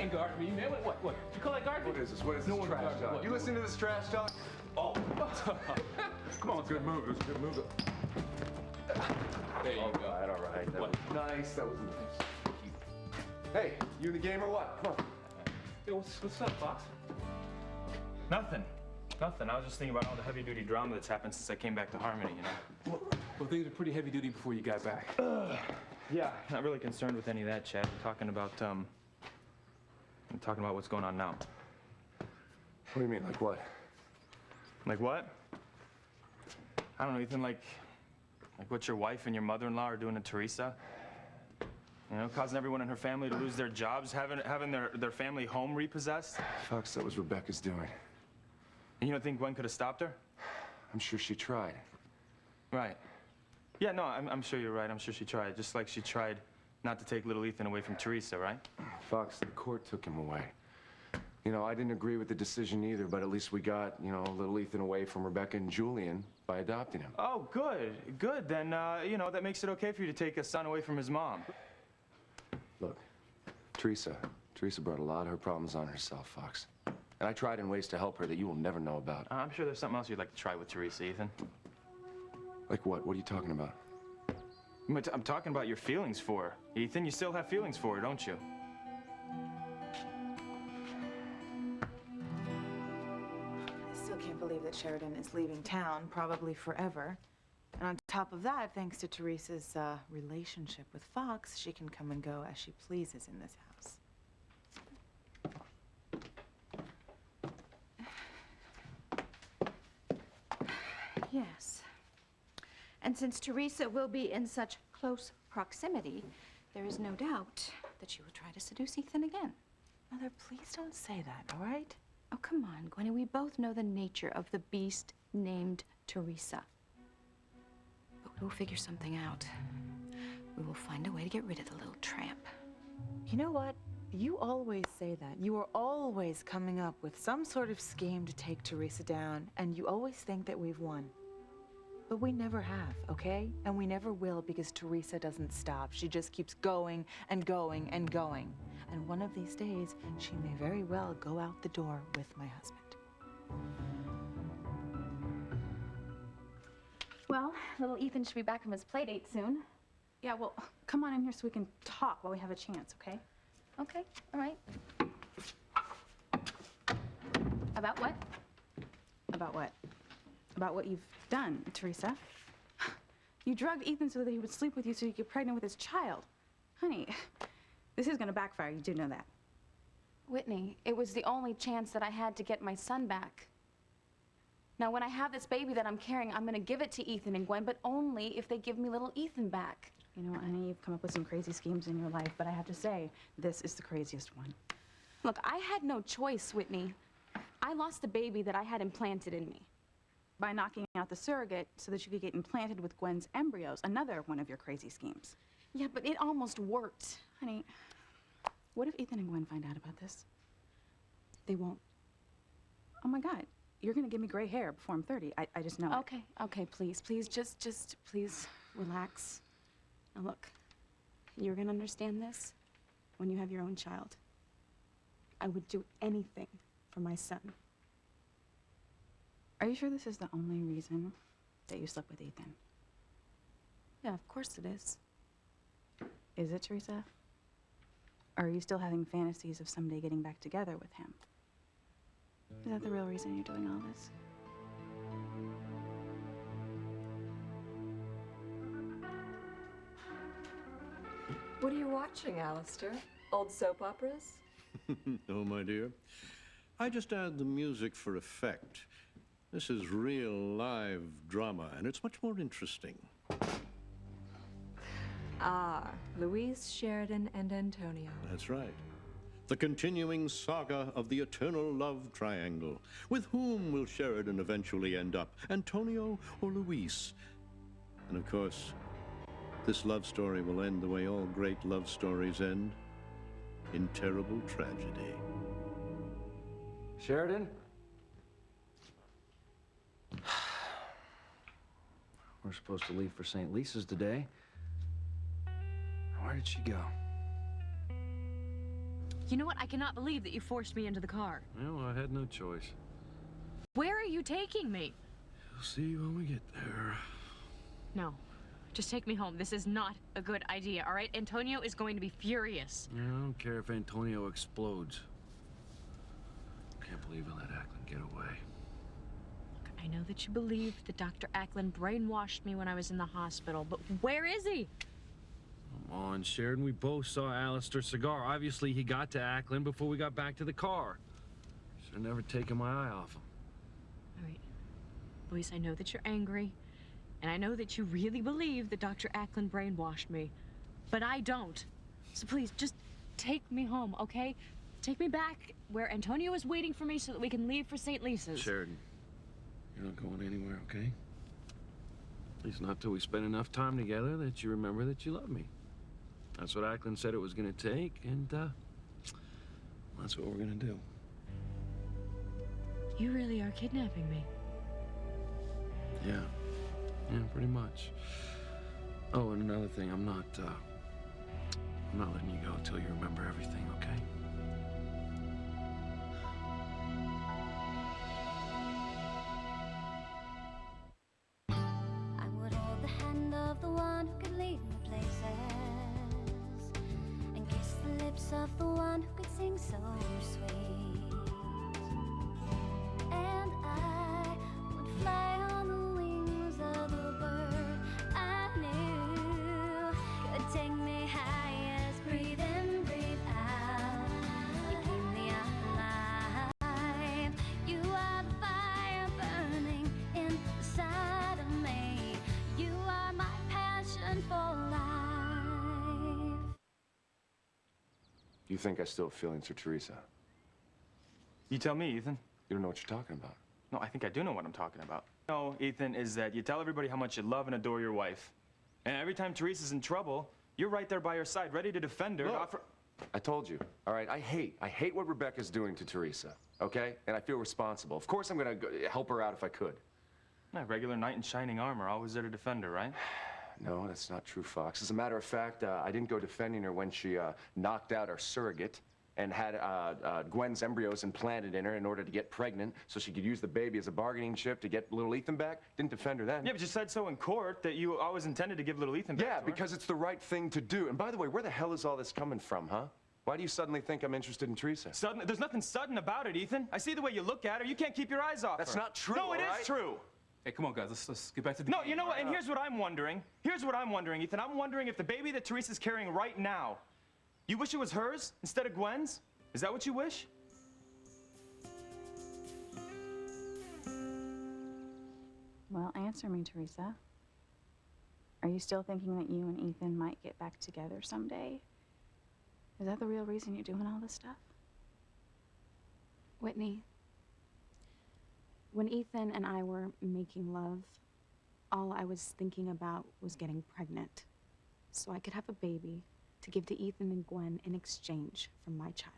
can't guard me, man. What? You call that garbage? What is this? What is No this one trash guards talk? what? You listen to this trash talk? Oh. Come on, it's a good move. It was a good move. There you go. All right. That What? was nice. That was nice. Hey, you in the game or what? Come on. Hey, what's up, Fox? Nothing. I was just thinking about all the heavy-duty drama that's happened since I came back to Harmony, you know? Well, things were pretty heavy duty before you got back. Yeah, not really concerned with any of that, Chad. I'm talking about what's going on now. What do you mean, like what? Like what? I don't know, Ethan, like what your wife and your mother-in-law are doing to Teresa. You know, causing everyone in her family to lose their jobs, having their family home repossessed. Fox, that was Rebecca's doing. And you don't think Gwen could have stopped her? I'm sure she tried. Right. Yeah, no, I'm sure you're right. I'm sure she tried. Just like she tried not to take little Ethan away from Teresa, right? Fox, the court took him away. You know, I didn't agree with the decision either, but at least we got, you know, little Ethan away from Rebecca and Julian by adopting him. Oh, good. Good. Then, you know, that makes it okay for you to take a son away from his mom. Look, Teresa brought a lot of her problems on herself, Fox. And I tried in ways to help her that you will never know about. I'm sure there's something else you'd like to try with Teresa, Ethan. Like what? What are you talking about? I'm talking about your feelings for her. Ethan, you still have feelings for her, don't you? I still can't believe that Sheridan is leaving town, probably forever. And on top of that, thanks to Teresa's relationship with Fox, she can come and go as she pleases in this house. Yes. And since Teresa will be in such close proximity, there is no doubt that she will try to seduce Ethan again. Mother, please don't say that, all right? Oh, come on, Gwenny. We both know the nature of the beast named Teresa. But we'll figure something out. We will find a way to get rid of the little tramp. You know what? You always say that. You are always coming up with some sort of scheme to take Teresa down, and you always think that we've won. But we never have, okay? And we never will, because Teresa doesn't stop. She just keeps going and going and going. And one of these days, she may very well go out the door with my husband. Well, little Ethan should be back from his play date soon. Yeah, well, come on in here so we can talk while we have a chance, okay? Okay, all right. About what? About what? About what you've done, Teresa. You drugged Ethan so that he would sleep with you so you could get pregnant with his child. Honey, this is gonna backfire, you do know that. Whitney, it was the only chance that I had to get my son back. Now, when I have this baby that I'm carrying, I'm gonna give it to Ethan and Gwen, but only if they give me little Ethan back. You know, honey, you've come up with some crazy schemes in your life, but I have to say, this is the craziest one. Look, I had no choice, Whitney. I lost the baby that I had implanted in me. By knocking out the surrogate so that you could get implanted with Gwen's embryos, another one of your crazy schemes. Yeah, but it almost worked. Honey, what if Ethan and Gwen find out about this? They won't. Oh my God, you're gonna give me gray hair before I'm 30. I just know it. Okay, please, just please relax. Now look, you're gonna understand this when you have your own child. I would do anything for my son. Are you sure this is the only reason that you slept with Ethan? Yeah, of course it is. Is it, Teresa? Or are you still having fantasies of someday getting back together with him? Is that the real reason you're doing all this? What are you watching, Alistair? Old soap operas? No, my dear. I just add the music for effect. This is real live drama, and it's much more interesting. Ah, Louise, Sheridan, and Antonio. That's right. The continuing saga of the eternal love triangle. With whom will Sheridan eventually end up? Antonio or Louise? And of course, this love story will end the way all great love stories end, in terrible tragedy. Sheridan? We're supposed to leave for St. Lisa's today. Where did she go? You know what? I cannot believe that you forced me into the car. Well, I had no choice. Where are you taking me? We'll see when we get there. No. Just take me home. This is not a good idea, all right? Antonio is going to be furious. I don't care if Antonio explodes. Can't believe I let Ackland get away. I know that you believe that Dr. Ackland brainwashed me when I was in the hospital, but where is he? Come on, Sheridan. We both saw Alistair Cigar. Obviously, he got to Ackland before we got back to the car. Should have never taken my eye off him. All right. Luis, I know that you're angry, and I know that you really believe that Dr. Ackland brainwashed me, but I don't. So please, just take me home, okay? Take me back where Antonio is waiting for me so that we can leave for St. Lisa's. Sheridan, you're not going anywhere, okay? At least not till we spend enough time together that you remember that you love me. That's what Ackland said it was gonna take, and, that's what we're gonna do. You really are kidnapping me. Yeah. Yeah, pretty much. Oh, and another thing, I'm not letting you go till you remember everything, okay? I would hold the hand of the one who could lead me places, and kiss the lips of the one who could sing so sweet. And I would fly on the wings of the bird I knew could take me highest. Breathe in, breathe out. You keep me alive. You are the fire burning inside of me. You are my passion for life. You think I still have feelings for Teresa? You tell me, Ethan. You don't know what you're talking about. No, I think I do know what I'm talking about. No, Ethan, is that you tell everybody how much you love and adore your wife. And every time Teresa's in trouble, you're right there by her side, ready to defend her. Look, to offer... I told you, all right? I hate what Rebecca's doing to Teresa, okay? And I feel responsible. Of course I'm gonna help her out if I could. A regular knight in shining armor, always there to defend her, right? No, that's not true, Fox. As a matter of fact, I didn't go defending her when she knocked out our surrogate and had Gwen's embryos implanted in her in order to get pregnant so she could use the baby as a bargaining chip to get little Ethan back. Didn't defend her then. Yeah, but you said so in court that you always intended to give little Ethan back Yeah, to her. because it's the right thing to do. And by the way, where the hell is all this coming from, huh? Why do you suddenly think I'm interested in Teresa? Sudden, there's nothing sudden about it, Ethan. I see the way you look at her. You can't keep your eyes off her. That's not true, No, it all is true. Hey, come on, guys. Let's get back to the No, game. you know what? And here's what I'm wondering. Here's what I'm wondering, Ethan. I'm wondering if the baby that Teresa's carrying right now, you wish it was hers instead of Gwen's? Is that what you wish? Well, answer me, Teresa. Are you still thinking that you and Ethan might get back together someday? Is that the real reason you're doing all this stuff? Whitney, when Ethan and I were making love, all I was thinking about was getting pregnant so I could have a baby to give to Ethan and Gwen in exchange for my child.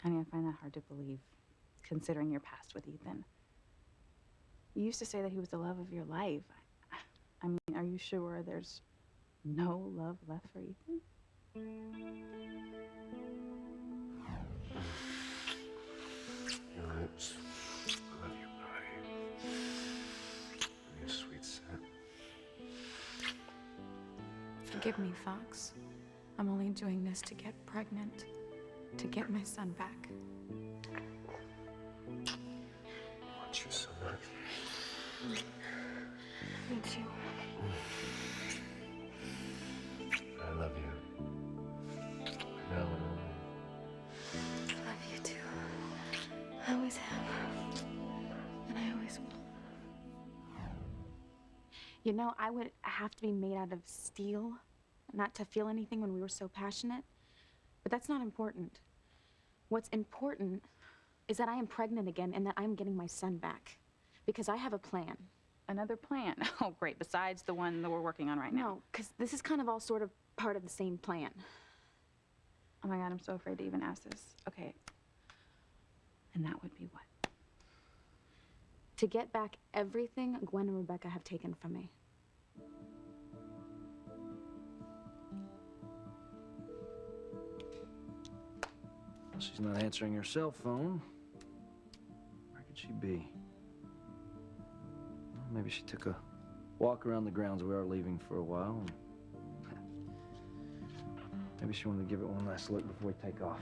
Honey, I find that hard to believe, considering your past with Ethan. You used to say that he was the love of your life. I mean, are you sure there's no love left for Ethan? Your lips. I love your body. And your sweet scent. Forgive me, Fox. I'm only doing this to get pregnant, to get my son back. I want you so much. Me too. I love you. Now and always. I love you too. I always have. And I always will. You know, I would have to be made out of steel not to feel anything when we were so passionate. But that's not important. What's important is that I am pregnant again and that I'm getting my son back. Because I have a plan. Another plan? Oh, great. Besides the one that we're working on right now. No, because this is kind of all sort of part of the same plan. Oh my God, I'm so afraid to even ask this. Okay. And that would be what? To get back everything Gwen and Rebecca have taken from me. she's not answering her cell phone. Where could she be? Well, maybe she took a walk around the grounds. We are leaving for a while. And maybe she wanted to give it one last look before we take off.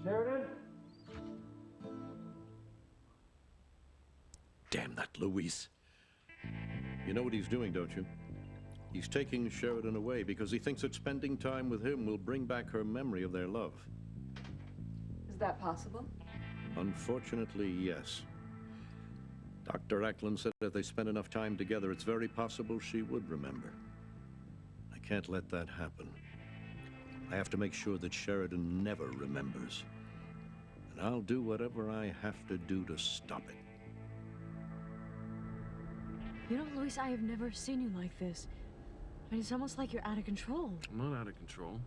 Sheridan? Damn that Luis. You know what he's doing, don't you? He's taking Sheridan away because he thinks that spending time with him will bring back her memory of their love. Is that possible? Unfortunately, yes. Dr. Ackland said if they spent enough time together, it's very possible she would remember. I can't let that happen. I have to make sure that Sheridan never remembers. And I'll do whatever I have to do to stop it. You know, Luis, I have never seen you like this. I mean, it's almost like you're out of control. I'm not out of control.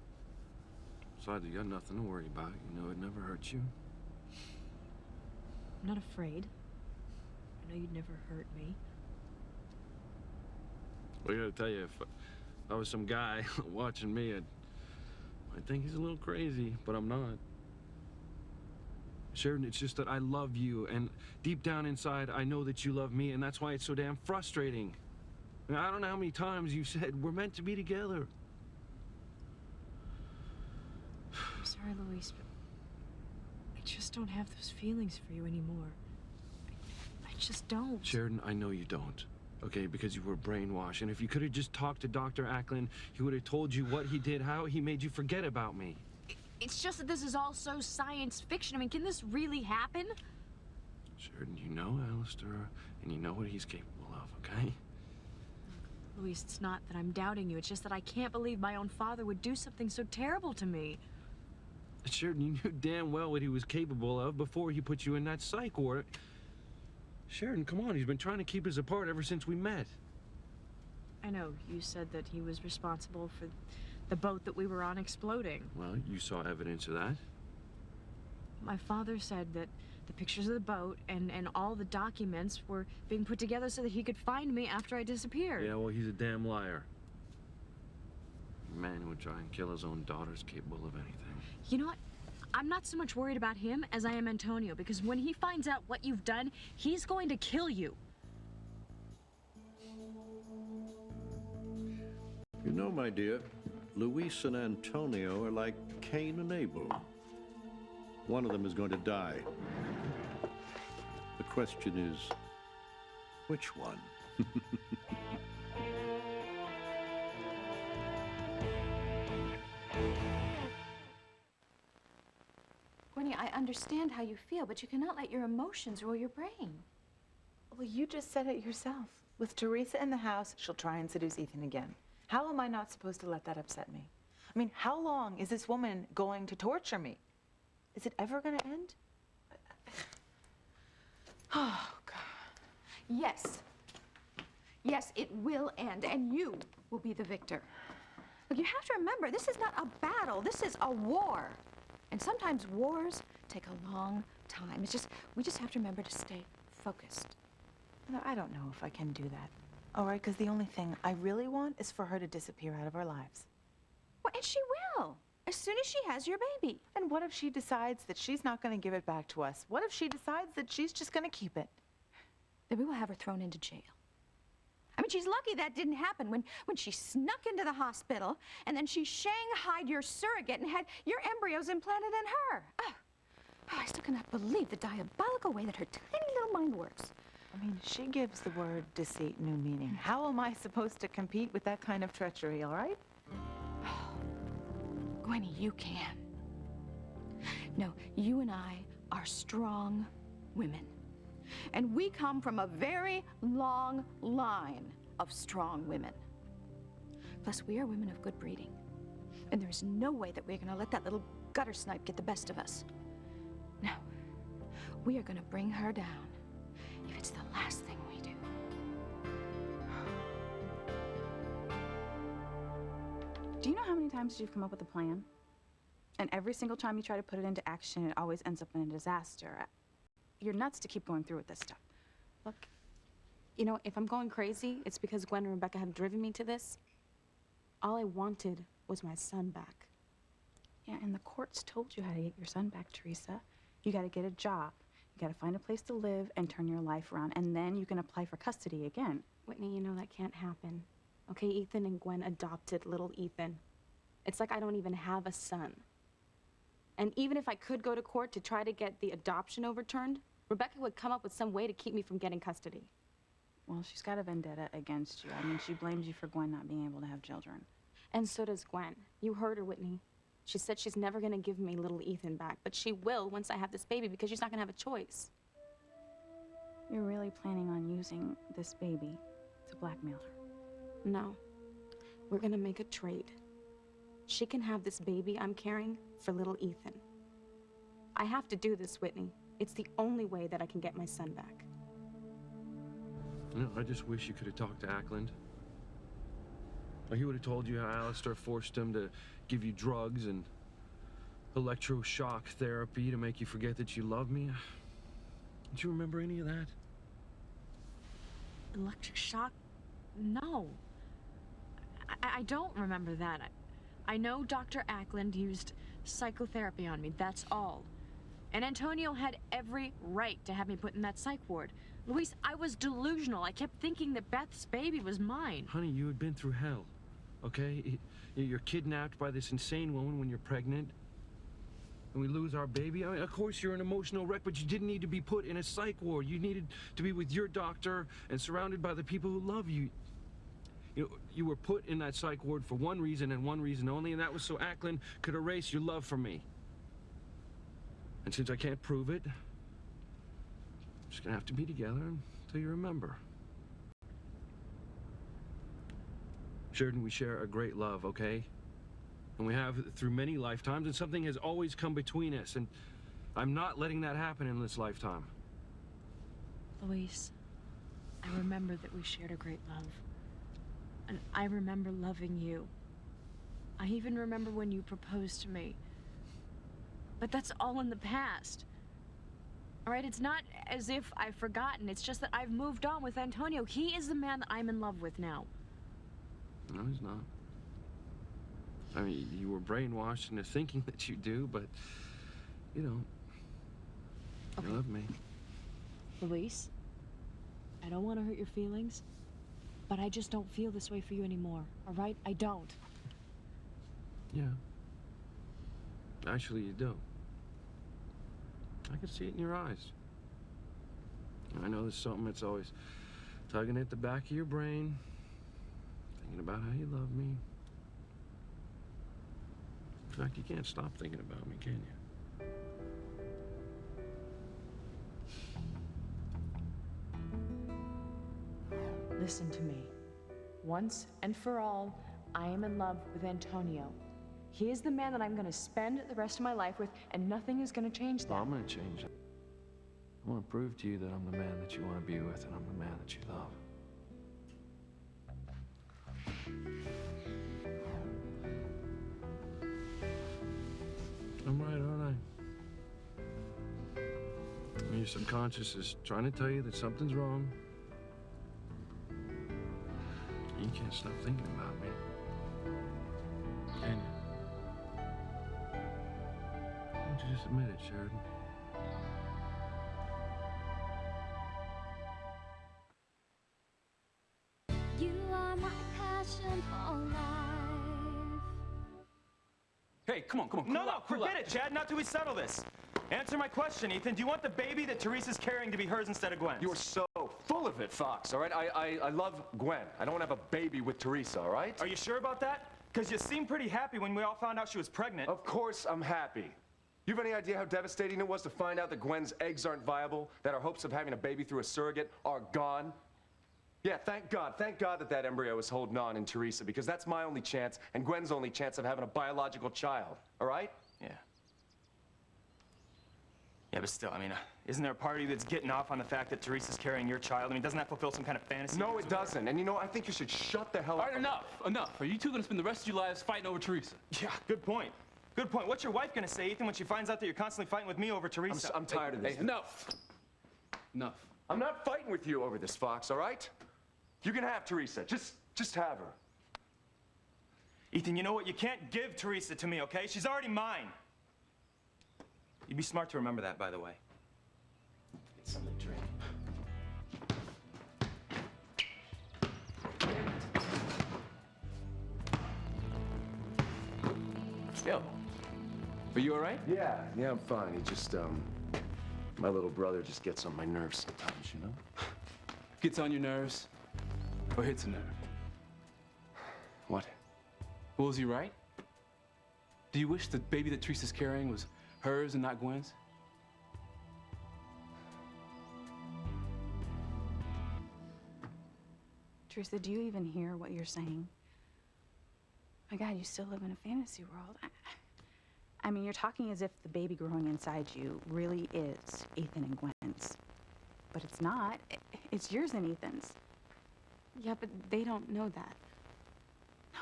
Besides, you got nothing to worry about. You know it never hurt you. I'm not afraid. I know you'd never hurt me. Well, I gotta tell you, if I was some guy watching me, I'd think he's a little crazy, but I'm not. Sheridan, it's just that I love you, and deep down inside, I know that you love me, and that's why it's so damn frustrating. I mean, I don't know how many times you said we're meant to be together. I'm sorry, Luis, but I just don't have those feelings for you anymore. I just don't. Sheridan, I know you don't. Okay, because you were brainwashed, and if you could have just talked to Dr. Ackland, he would have told you what he did, how he made you forget about me. It's just that this is all so science fiction. I mean, can this really happen? Sheridan, you know Alistair, and you know what he's capable of, okay? Luis, it's not that I'm doubting you. It's just that I can't believe my own father would do something so terrible to me. Sheridan, you knew damn well what he was capable of before he put you in that psych ward. Sheridan, come on, he's been trying to keep us apart ever since we met. I know, you said that he was responsible for the boat that we were on exploding. Well, you saw evidence of that. My father said that the pictures of the boat and all the documents were being put together so that he could find me after I disappeared. Yeah, well, he's a damn liar. A man who would try and kill his own daughter's capable of anything. You know what? I'm not so much worried about him as I am Antonio, because when he finds out what you've done, he's going to kill you. You know, my dear, Luis and Antonio are like Cain and Abel. One of them is going to die. The question is, which one? Gwenny, I understand how you feel, but you cannot let your emotions rule your brain. Well, you just said it yourself. With Teresa in the house, she'll try and seduce Ethan again. How am I not supposed to let that upset me? I mean, how long is this woman going to torture me? Is it ever going to end? Oh, God. Yes. Yes, it will end, and you will be the victor. Look, you have to remember, this is not a battle. This is a war. And sometimes wars take a long time. We just have to remember to stay focused. No, I don't know if I can do that. All right, because the only thing I really want is for her to disappear out of our lives. Well, and she will, as soon as she has your baby. And what if she decides that she's not going to give it back to us? What if she decides that she's just going to keep it? Then we will have her thrown into jail. I mean, she's lucky that didn't happen when she snuck into the hospital and then she shanghaied your surrogate and had your embryos implanted in her. Oh, I still cannot believe the diabolical way that her tiny little mind works. I mean, she gives the word deceit new meaning. How am I supposed to compete with that kind of treachery, all right? Gwenny, you can. No, you and I are strong women. And we come from a very long line of strong women. Plus, we are women of good breeding. And there's no way that we're going to let that little gutter snipe get the best of us. No, we are going to bring her down if it's the last thing we do. Do you know how many times you've come up with a plan? And every single time you try to put it into action, it always ends up in a disaster. You're nuts to keep going through with this stuff. Look, You know, if I'm going crazy, it's because Gwen and Rebecca have driven me to this. All I wanted was my son back. Yeah, and the courts told you how to get your son back, Teresa. You got to get a job. You got to find a place to live and turn your life around, and then you can apply for custody again. Whitney, you know that can't happen. Okay, Ethan and Gwen adopted little Ethan. It's like I don't even have a son. And even if I could go to court to try to get the adoption overturned, Rebecca would come up with some way to keep me from getting custody. Well, she's got a vendetta against you. I mean, she blames you for Gwen not being able to have children. And so does Gwen. You heard her, Whitney. She said she's never gonna give me little Ethan back, but she will once I have this baby because she's not gonna have a choice. You're really planning on using this baby to blackmail her? No. We're gonna make a trade. She can have this baby I'm carrying for little Ethan. I have to do this, Whitney. It's the only way that I can get my son back. You know, I just wish you could have talked to Ackland. Like, he would have told you how Alistair forced him to give you drugs and electroshock therapy to make you forget that you love me. Don't you remember any of that? Electric shock? No. I don't remember that. I know Dr. Ackland used psychotherapy on me, that's all. And Antonio had every right to have me put in that psych ward. Luis, I was delusional. I kept thinking that Beth's baby was mine. Honey, you had been through hell, okay? You're kidnapped by this insane woman when you're pregnant. And we lose our baby. I mean, of course, you're an emotional wreck, but you didn't need to be put in a psych ward. You needed to be with your doctor and surrounded by the people who love you. You were put in that psych ward for one reason and one reason only, and that was so Ackland could erase your love for me. And since I can't prove it, I'm just gonna have to be together until you remember. Sheridan, we share a great love, okay? And we have through many lifetimes, and something has always come between us, and I'm not letting that happen in this lifetime. Luis, I remember that we shared a great love. And I remember loving you. I even remember when you proposed to me. But that's all in the past. All right, it's not as if I've forgotten. It's just that I've moved on with Antonio. He is the man that I'm in love with now. No, he's not. I mean, you were brainwashed into thinking that you do, but you don't. Okay. You love me. Luis, I don't want to hurt your feelings, but I just don't feel this way for you anymore, all right? I don't. Yeah. Actually, you do. I can see it in your eyes. I know there's something that's always tugging at the back of your brain, thinking about how you love me. In fact, you can't stop thinking about me, can you? Listen to me. Once and for all, I am in love with Antonio. He is the man that I'm going to spend the rest of my life with, and nothing is going to change that. Well, I'm going to change it. I want to prove to you that I'm the man that you want to be with, and I'm the man that you love. I'm right, aren't I? I mean, your subconscious is trying to tell you that something's wrong. You can't stop thinking about me. Can you? Why don't you just admit it, Sheridan? You are my passion for life. Hey, come on. No, Cool out, forget it, Chad. Not till we settle this. Answer my question, Ethan. Do you want the baby that Teresa's carrying to be hers instead of Gwen's? You're so full of it, Fox, all right? I love Gwen. I don't want to have a baby with Teresa, all right? Are you sure about that? Because you seemed pretty happy when we all found out she was pregnant. Of course I'm happy. You have any idea how devastating it was to find out that Gwen's eggs aren't viable, that our hopes of having a baby through a surrogate are gone? Yeah, thank God that embryo is holding on in Teresa, because that's my only chance and Gwen's only chance of having a biological child, all right? Yeah. Yeah, but still, I mean, isn't there a party that's getting off on the fact that Teresa's carrying your child? I mean, doesn't that fulfill some kind of fantasy? No, it doesn't. And you know, I think you should shut the hell All up. right, enough. Are you two gonna spend the rest of your lives fighting over Teresa? Yeah, good point. Good point. What's your wife gonna say, Ethan, when she finds out that you're constantly fighting with me over Teresa? I'm tired of this. Hey, enough. I'm not fighting with you over this, Fox, all right? You can have Teresa. Just have her. Ethan, you know what? You can't give Teresa to me, okay? She's already mine. You'd be smart to remember that, by the way. Get something to drink. Yo, are you all right? Yeah, I'm fine. He just, my little brother just gets on my nerves sometimes, you know? Gets on your nerves or hits a nerve? What? Well, is he right? Do you wish the baby that Teresa's carrying was hers and not Gwen's? Teresa, do you even hear what you're saying? My God, you still live in a fantasy world. I mean, you're talking as if the baby growing inside you really is Ethan and Gwen's. But it's not. It's yours and Ethan's. Yeah, but they don't know that.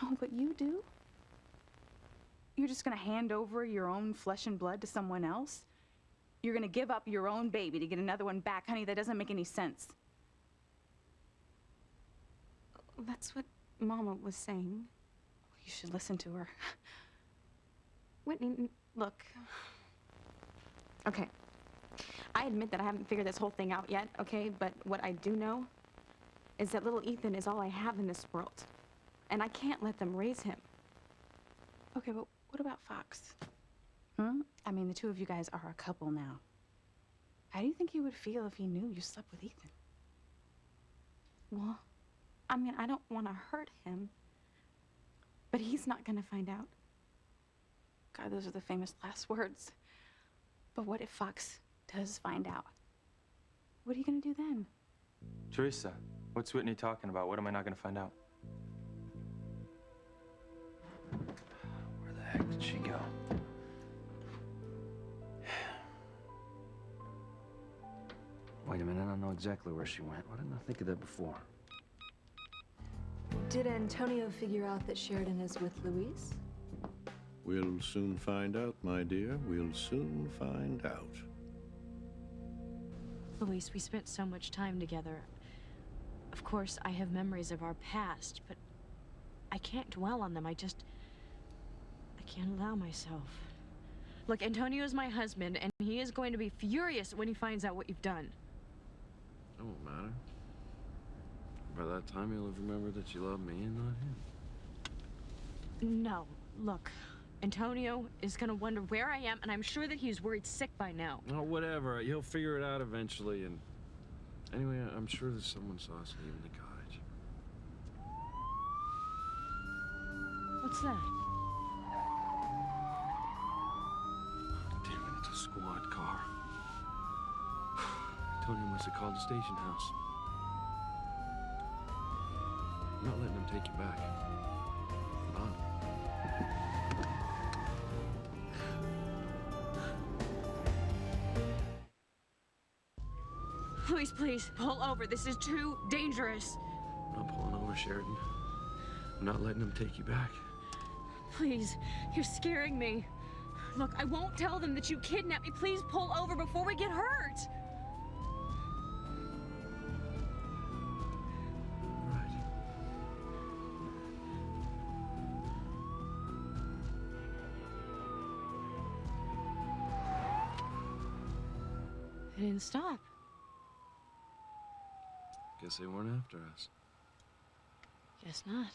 No, but you do. You're just gonna hand over your own flesh and blood to someone else? You're gonna give up your own baby to get another one back? Honey, that doesn't make any sense. That's what Mama was saying. You should listen to her. Whitney, look. Okay. I admit that I haven't figured this whole thing out yet, okay? But what I do know is that little Ethan is all I have in this world. And I can't let them raise him. Okay, but what about Fox? I mean, the two of you guys are a couple now. How do you think he would feel if he knew you slept with Ethan? Well, I mean, I don't want to hurt him. But he's not gonna find out. God, those are the famous last words. But what if Fox does find out? What are you gonna do then? Teresa, what's Whitney talking about? What am I not gonna find out? Where the heck did she go? Wait a minute, I know exactly where she went. Why didn't I think of that before? Did Antonio figure out that Sheridan is with Louise? We'll soon find out, my dear. We'll soon find out. Luis, we spent so much time together. Of course, I have memories of our past, but I can't dwell on them. I can't allow myself. Look, Antonio's my husband, and he is going to be furious when he finds out what you've done. It won't matter. By that time, you'll have remembered that you love me and not him. No, look. Antonio is gonna wonder where I am, and I'm sure that he's worried sick by now. Oh, whatever. He'll figure it out eventually, and... Anyway, I'm sure that someone saw us leaving the cottage. What's that? Damn it, it's a squad car. Antonio must have called the station house. I'm not letting them take you back. Not. Luis, please, pull over. This is too dangerous. I'm not pulling over, Sheridan. I'm not letting them take you back. Please, you're scaring me. Look, I won't tell them that you kidnapped me. Please pull over before we get hurt. Right. They didn't stop. Guess they weren't after us. Guess not.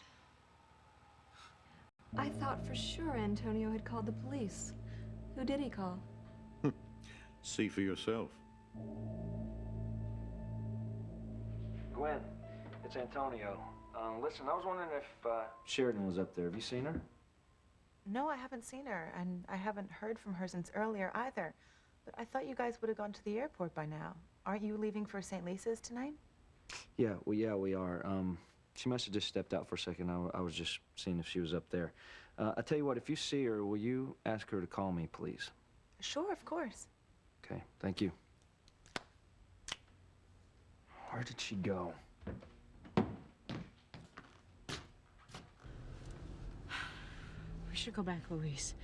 I thought for sure Antonio had called the police. Who did he call? See for yourself. Gwen, it's Antonio. Listen, I was wondering if Sheridan was up there. Have you seen her? No, I haven't seen her, and I haven't heard from her since earlier either. But I thought you guys would have gone to the airport by now. Aren't you leaving for St. Lisa's tonight? Yeah, we are. She must have just stepped out for a second. I was just seeing if she was up there. I tell you what, if you see her, will you ask her to call me, please? Sure, of course. Okay, thank you. Where did she go? We should go back, Luis.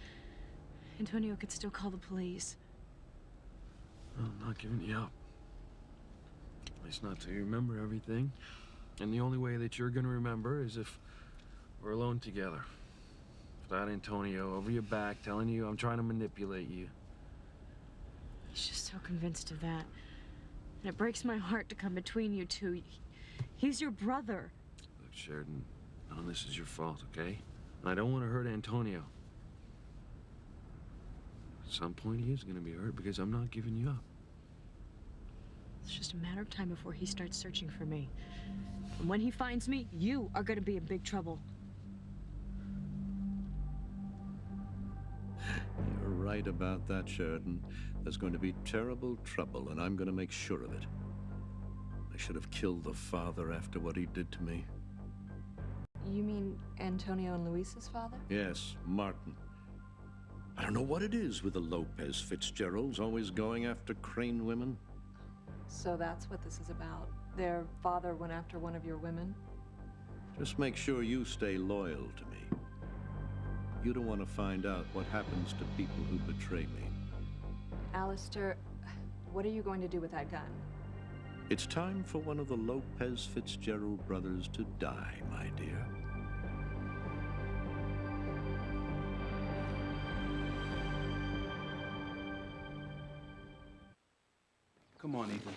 Antonio could still call the police. I'm not giving you up. least not till you remember everything. And the only way that you're gonna remember is if we're alone together. Without Antonio over your back telling you I'm trying to manipulate you. He's just so convinced of that. And it breaks my heart to come between you two. He's your brother. Look, Sheridan, none of this is your fault, okay? And I don't want to hurt Antonio. At some point, he is going to be hurt because I'm not giving you up. It's just a matter of time before he starts searching for me. And when he finds me, you are going to be in big trouble. You're right about that, Sheridan. There's going to be terrible trouble, and I'm going to make sure of it. I should have killed the father after what he did to me. You mean Antonio and Luis's father? Yes, Martin. I don't know what it is with the Lopez Fitzgeralds, always going after Crane women. So that's what this is about. Their father went after one of your women? Just make sure you stay loyal to me. You don't want to find out what happens to people who betray me. Alistair, what are you going to do with that gun? It's time for one of the Lopez Fitzgerald brothers to die, my dear. Come on, Ethan.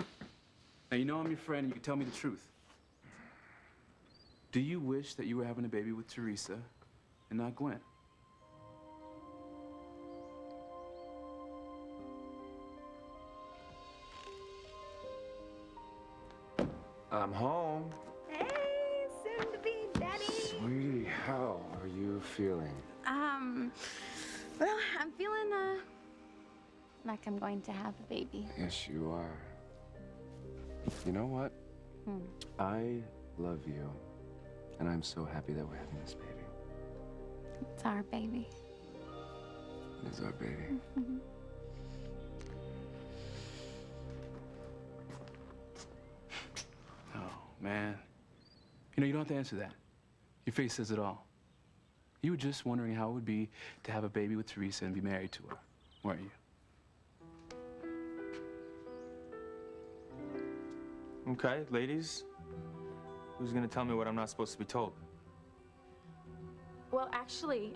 Now, you know I'm your friend and you can tell me the truth. Do you wish that you were having a baby with Teresa and not Gwen? I'm home. Hey, soon to be daddy. Sweetie, how are you feeling? Well, I'm feeling, like I'm going to have a baby. Yes, you are. You know what? I love you. And I'm so happy that we're having this baby. It's our baby. It is our baby. Oh, man. You know, you don't have to answer that. Your face says it all. You were just wondering how it would be to have a baby with Teresa and be married to her, weren't you? Okay, ladies. Who's gonna tell me what I'm not supposed to be told? Well, actually,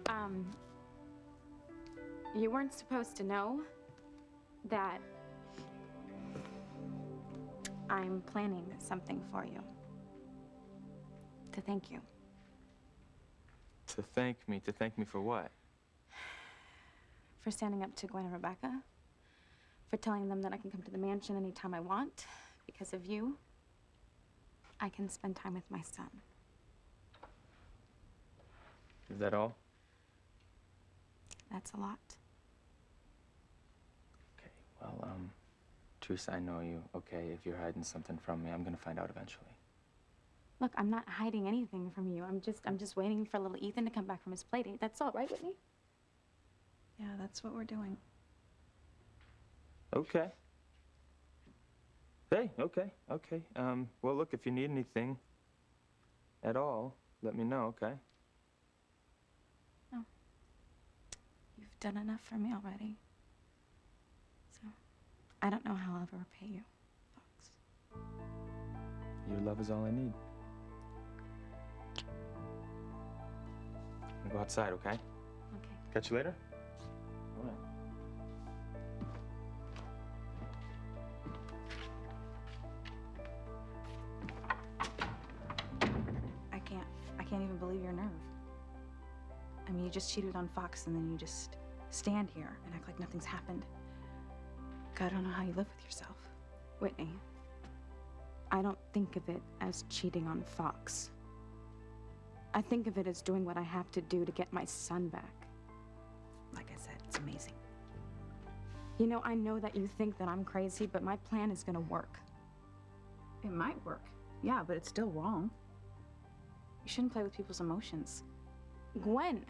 you weren't supposed to know that I'm planning something for you. To thank you. To thank me for what? For standing up to Gwen and Rebecca. For telling them that I can come to the mansion anytime I want. Because of you, I can spend time with my son. Is that all? That's a lot. Okay, well, Teresa, I know you, okay? If you're hiding something from me, I'm gonna find out eventually. Look, I'm not hiding anything from you. I'm just waiting for little Ethan to come back from his play date. That's all, right, Whitney? Yeah, that's what we're doing. Okay. Hey, okay. Well, look, if you need anything at all, let me know, okay? No. You've done enough for me already. So, I don't know how I'll ever repay you, Fox. Your love is all I need. I'll go outside, okay? Okay. Catch you later? All right. I can't even believe your nerve. I mean, you just cheated on Fox and then you just stand here and act like nothing's happened. God, I don't know how you live with yourself. Whitney, I don't think of it as cheating on Fox. I think of it as doing what I have to do to get my son back. Like I said, it's amazing. You know, I know that you think that I'm crazy, but my plan is gonna work. It might work. Yeah, but it's still wrong. You shouldn't play with people's emotions. Gwen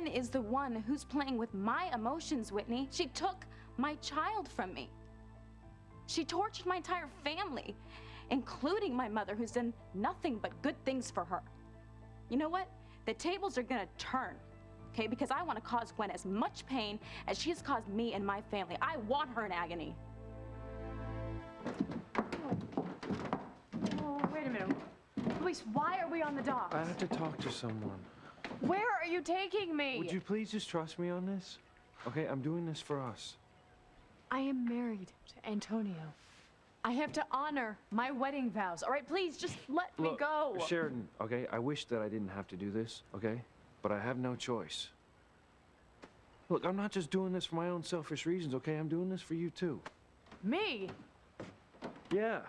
is the one who's playing with my emotions, Whitney. She took my child from me. She tortured my entire family, including my mother, who's done nothing but good things for her. You know what? The tables are gonna turn, okay? Because I want to cause Gwen as much pain as she has caused me and my family. I want her in agony. Luis, why are we on the docks? I have to talk to someone. Where are you taking me? Would you please just trust me on this? Okay, I'm doing this for us. I am married to Antonio. I have to honor my wedding vows. All right, please, just let me go. Sheridan, okay, I wish that I didn't have to do this, okay? But I have no choice. Look, I'm not just doing this for my own selfish reasons, okay? I'm doing this for you, too. Me? Yeah.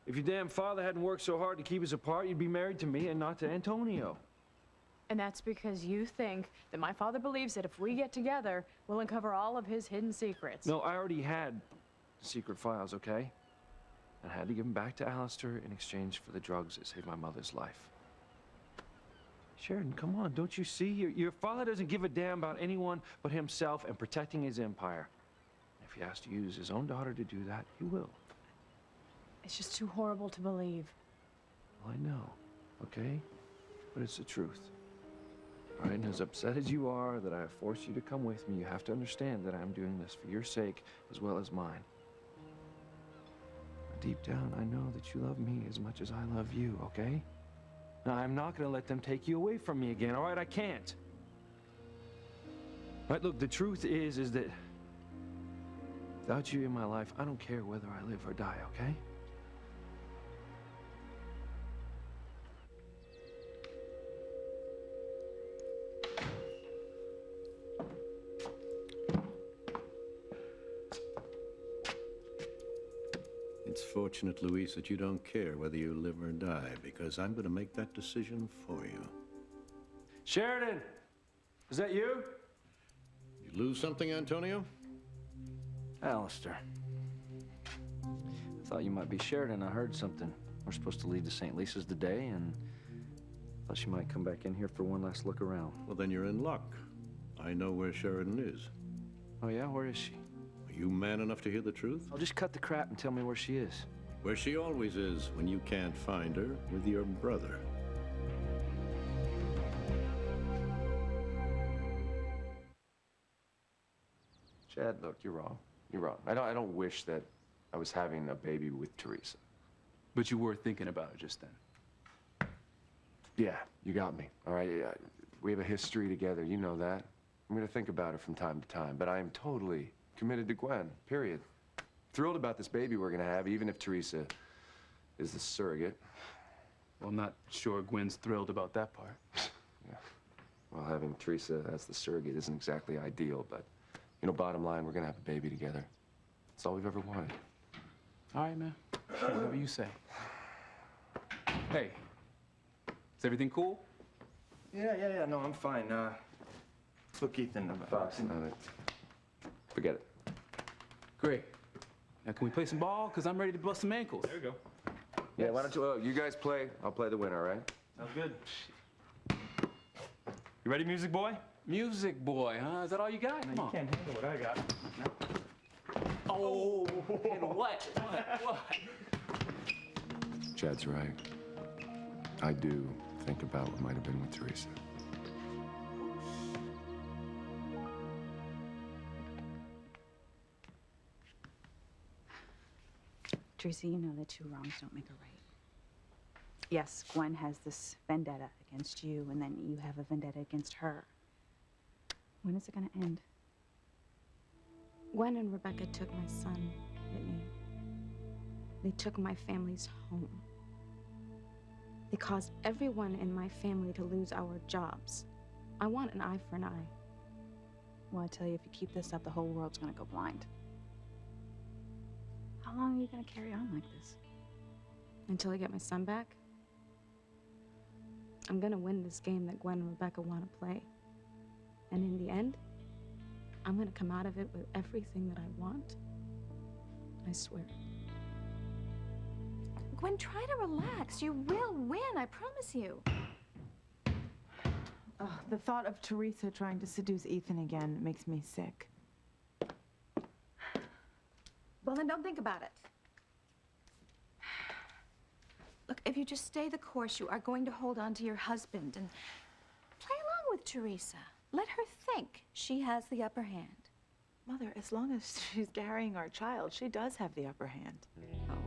If your damn father hadn't worked so hard to keep us apart, you'd be married to me and not to Antonio. And that's because you think that my father believes that if we get together, we'll uncover all of his hidden secrets. No, I already had secret files, okay? I had to give them back to Alistair in exchange for the drugs that saved my mother's life. Sheridan, come on, don't you see? Your father doesn't give a damn about anyone but himself and protecting his empire. If he has to use his own daughter to do that, he will. It's just too horrible to believe. Well, I know, okay? But it's the truth. All right, and as upset as you are that I have forced you to come with me, you have to understand that I'm doing this for your sake as well as mine. Deep down, I know that you love me as much as I love you, okay? Now, I'm not gonna let them take you away from me again, all right? I can't. All right, look, the truth is that without you in my life, I don't care whether I live or die, okay? It's fortunate, Luis, that you don't care whether you live or die, because I'm going to make that decision for you. Sheridan! Is that you? You lose something, Antonio? Alistair. I thought you might be Sheridan. I heard something. We're supposed to leave to St. Lisa's today, and thought she might come back in here for one last look around. Well, then you're in luck. I know where Sheridan is. Oh, yeah? Where is she? Are you man enough to hear the truth? Oh, just cut the crap and tell me where she is. Where she always is when you can't find her, with your brother. Chad, look, you're wrong. You're wrong. I don't wish that I was having a baby with Teresa. But you were thinking about it just then. Yeah, you got me. All right, we have a history together. You know that. I'm gonna think about her from time to time, but I am totally committed to Gwen, period. Thrilled about this baby we're gonna have, even if Teresa is the surrogate. Well, I'm not sure Gwen's thrilled about that part. Yeah. Well, having Teresa as the surrogate isn't exactly ideal, but, you know, bottom line, we're gonna have a baby together. That's all we've ever wanted. All right, man. Whatever you say. Hey, is everything cool? Yeah, no, I'm fine. Look, Ethan, Fox, forget it. Great. Now, can we play some ball? Because I'm ready to bust some ankles. there we go. Yeah, why don't you guys play? I'll play the winner, all right? Sounds good. You ready, music boy? Music boy, huh? Is that all you got? Come on. You can't handle what I got. Oh, and what? What? Chad's right. I do think about what might have been with Teresa. Teresa, you know that two wrongs don't make a right. Yes, Gwen has this vendetta against you, and then you have a vendetta against her. When is it gonna end? Gwen and Rebecca took my son, Whitney. They took my family's home. They caused everyone in my family to lose our jobs. I want an eye for an eye. Well, I tell you, if you keep this up, the whole world's gonna go blind. How long are you gonna carry on like this? Until I get my son back, I'm gonna win this game that Gwen and Rebecca want to play. And in the end, I'm gonna come out of it with everything that I want. I swear. Gwen, try to relax. You will win, I promise you. Oh, the thought of Teresa trying to seduce Ethan again makes me sick. Well, then don't think about it. Look, if you just stay the course, you are going to hold on to your husband and play along with Teresa. Let her think she has the upper hand. Mother, as long as she's carrying our child, she does have the upper hand. Oh,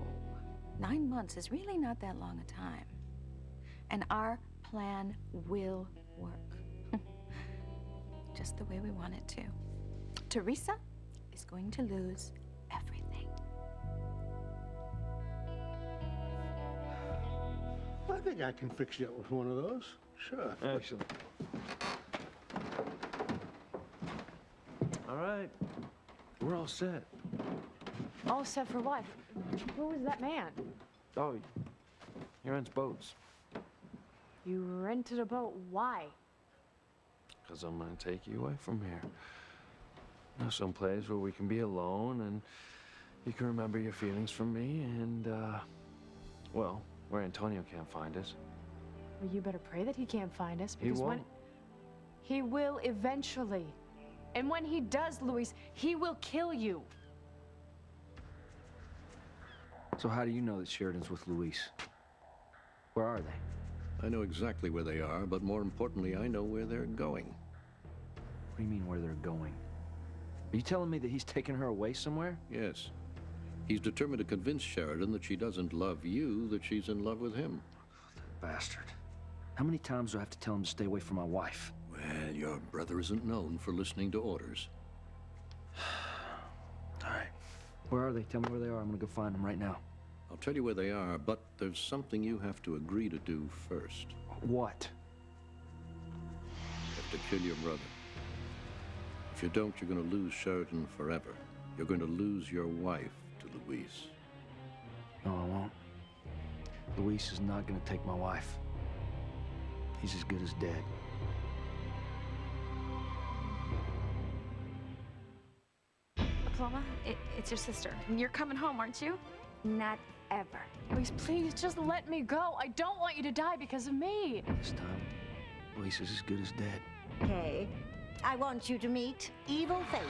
9 months is really not that long a time. And our plan will work. Just the way we want it to. Teresa is going to lose everything. I think I can fix you up with one of those. Sure. Excellent. All right. We're all set. All set for what? Who was that man? Oh, he rents boats. You rented a boat. Why? Because I'm going to take you away from here. You know, someplace where we can be alone and you can remember your feelings for me and, well, where Antonio can't find us. Well, you better pray that he can't find us, He because when won't. he will eventually. And when he does, Luis, he will kill you. So how do you know that Sheridan's with Luis? Where are they? I know exactly where they are, but more importantly, I know where they're going. What do you mean where they're going? Are you telling me that he's taking her away somewhere? Yes. He's determined to convince Sheridan that she doesn't love you, that she's in love with him. Bastard. How many times do I have to tell him to stay away from my wife? Well, your brother isn't known for listening to orders. All right. Where are they? Tell me where they are. I'm gonna go find them right now. I'll tell you where they are, but there's something you have to agree to do first. What? You have to kill your brother. If you don't, you're going to lose Sheridan forever. You're going to lose your wife to Luis. No, I won't. Luis is not gonna take my wife. He's as good as dead. Paloma, it's your sister. You're coming home, aren't you? Not ever. Luis, please, just let me go. I don't want you to die because of me. This time, Luis is as good as dead. Okay. I want you to meet Evil Faith.